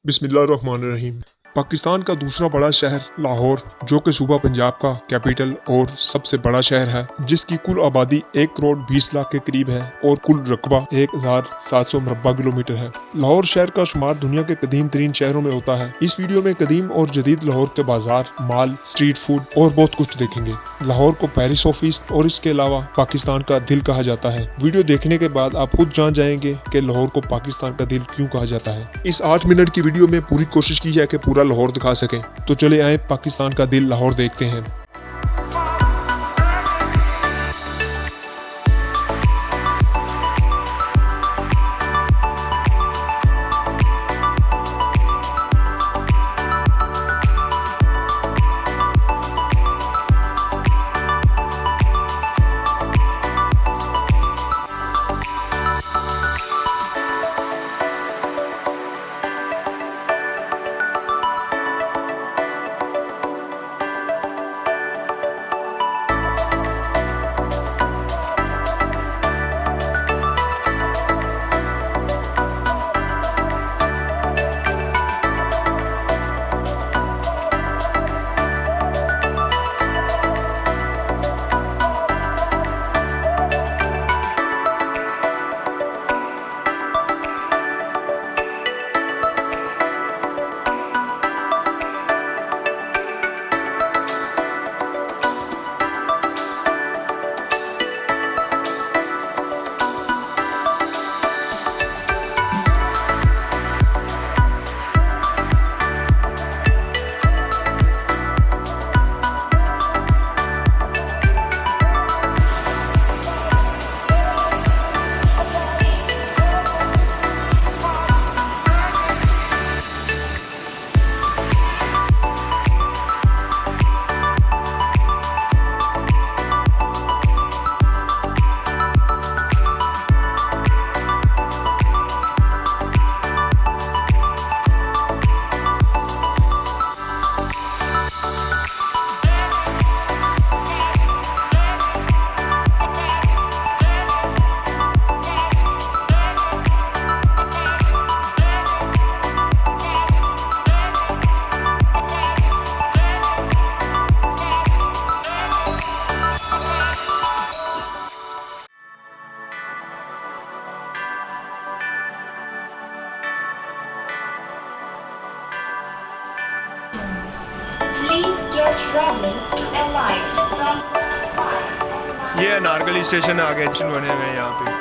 बिस्मिल्लाहिर्रहमानिर्रहीम। पाकिस्तान का दूसरा बड़ा शहर लाहौर, जो कि सूबा पंजाब का कैपिटल और सबसे बड़ा शहर है, जिसकी कुल आबादी 1 करोड़ 20 लाख के करीब है और कुल रकबा 1700 मुरब्बा किलोमीटर है। लाहौर शहर का शुमार दुनिया के कदीम तरीन शहरों में होता है। इस वीडियो में कदीम और जदीद लाहौर के बाजार, माल, स्ट्रीट फूड और बहुत कुछ देखेंगे। लाहौर को पेरिस ऑफ ईस्ट और इसके अलावा पाकिस्तान का दिल कहा जाता है। वीडियो देखने के बाद आप खुद जान जाएंगे कि लाहौर को पाकिस्तान का दिल क्यों कहा जाता है। इस 8 मिनट की वीडियो में पूरी कोशिश की है कि पूरा लाहौर दिखा सकें, तो चले आए पाकिस्तान का दिल लाहौर देखते हैं। ये नारगली स्टेशन आगे बने हुए हैं यहाँ पे।